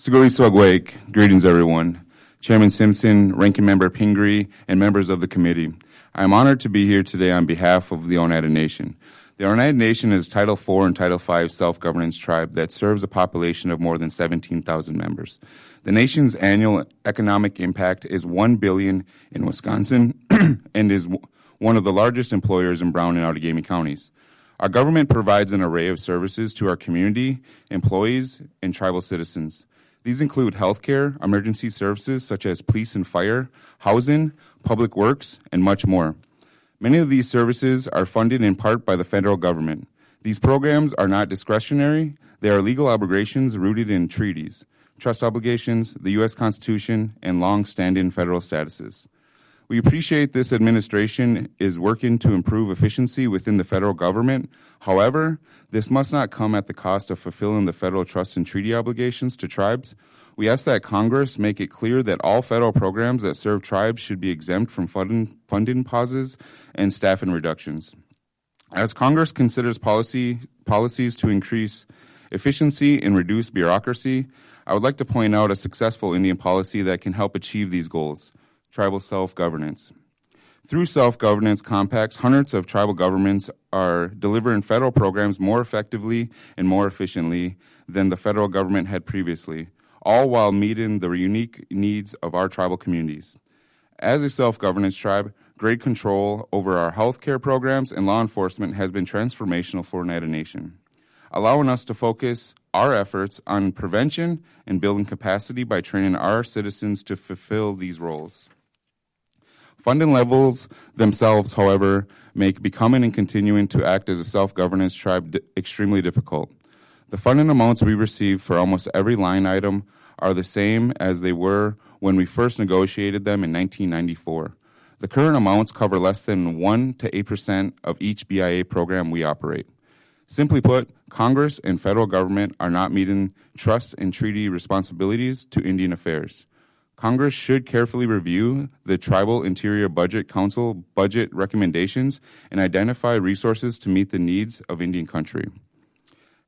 Suguliswagwake, greetings everyone. Chairman Simpson, Ranking Member Pingree, and members of the committee. I am honored to be here today on behalf of the Oneida Nation. The Oneida Nation is Title IV and Title V self-governance tribe that serves a population of more than 17,000 members. The nation's annual economic impact is $1 billion in Wisconsin and is one of the largest employers in Brown and Outagamie counties. Our government provides an array of services to our community, employees, and tribal citizens. These include healthcare, emergency services such as police and fire, housing, public works, and much more. Many of these services are funded in part by the federal government. These programs are not discretionary. They are legal obligations rooted in treaties, trust obligations, the U.S. Constitution, and long-standing federal statuses. We appreciate this administration is working to improve efficiency within the federal government. However, this must not come at the cost of fulfilling the federal trust and treaty obligations to tribes. We ask that Congress make it clear that all federal programs that serve tribes should be exempt from funding pauses and staffing reductions. As Congress considers policies to increase efficiency and reduce bureaucracy, I would like to point out a successful Indian policy that can help achieve these goals: tribal self-governance. Through self-governance compacts, hundreds of tribal governments are delivering federal programs more effectively and more efficiently than the federal government had previously, all while meeting the unique needs of our tribal communities. As a self-governance tribe, great control over our health care programs and law enforcement has been transformational for Oneida Nation, allowing us to focus our efforts on prevention and building capacity by training our citizens to fulfill these roles. Funding levels themselves, however, make becoming and continuing to act as a self-governance tribe extremely difficult. The funding amounts we receive for almost every line item are the same as they were when we first negotiated them in 1994. The current amounts cover less than 1 to 8% of each BIA program we operate. Simply put, Congress and federal government are not meeting trust and treaty responsibilities to Indian affairs. Congress should carefully review the Tribal Interior Budget Council budget recommendations and identify resources to meet the needs of Indian country.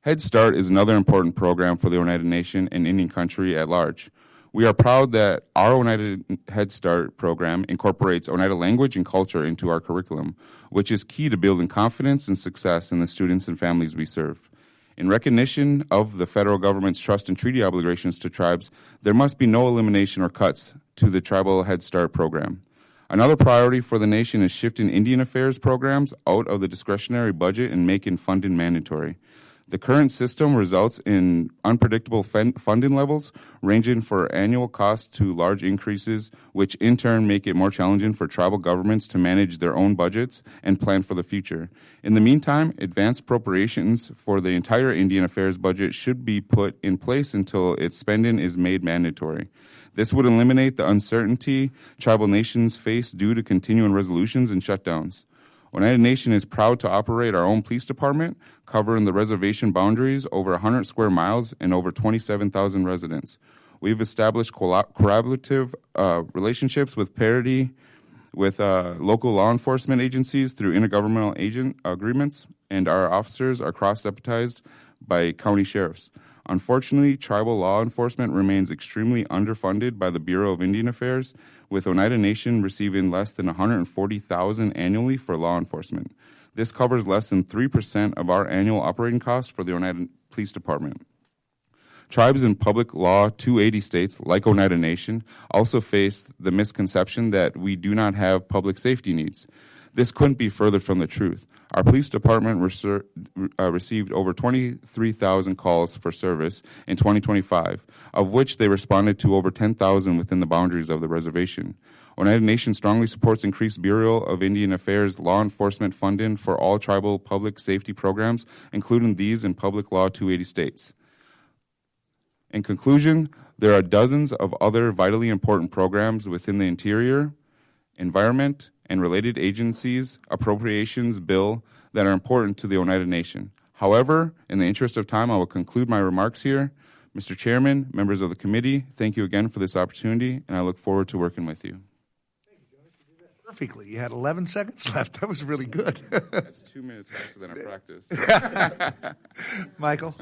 Head Start is another important program for the Oneida Nation and Indian country at large. We are proud that our Oneida Head Start program incorporates Oneida language and culture into our curriculum, which is key to building confidence and success in the students and families we serve. In recognition of the federal government's trust and treaty obligations to tribes, there must be no elimination or cuts to the Tribal Head Start program. Another priority for the nation is shifting Indian affairs programs out of the discretionary budget and making funding mandatory. The current system results in unpredictable funding levels, ranging for annual costs to large increases, which in turn make it more challenging for tribal governments to manage their own budgets and plan for the future. In the meantime, advanced appropriations for the entire Indian affairs budget should be put in place until its spending is made mandatory. This would eliminate the uncertainty tribal nations face due to continuing resolutions and shutdowns. Oneida Nation is proud to operate our own police department, covering the reservation boundaries over 100 square miles and over 27,000 residents. We've established collaborative relationships with Prairie, with local law enforcement agencies through intergovernmental agreements, and our officers are cross-deputized by county sheriffs. Unfortunately, tribal law enforcement remains extremely underfunded by the Bureau of Indian Affairs, with Oneida Nation receiving less than $140,000 annually for law enforcement. This covers less than 3% of our annual operating costs for the Oneida Police Department. Tribes in public law 280 states, like Oneida Nation, also face the misconception that we do not have public safety needs. This couldn't be further from the truth. Our police department received over 23,000 calls for service in 2025, of which they responded to over 10,000 within the boundaries of the reservation. Oneida Nation strongly supports increased Bureau of Indian Affairs law enforcement funding for all tribal public safety programs, including these in public law 280 states. In conclusion, there are dozens of other vitally important programs within the Interior, Environment, and related agencies' appropriations bill that are important to the Oneida Nation. However, in the interest of time, I will conclude my remarks here. Mr. Chairman, members of the committee, thank you again for this opportunity, and I look forward to working with you. Thank you, Jonas. You did that perfectly. You had 11 seconds left. That was really good. That's 2 minutes faster than I practiced. Michael?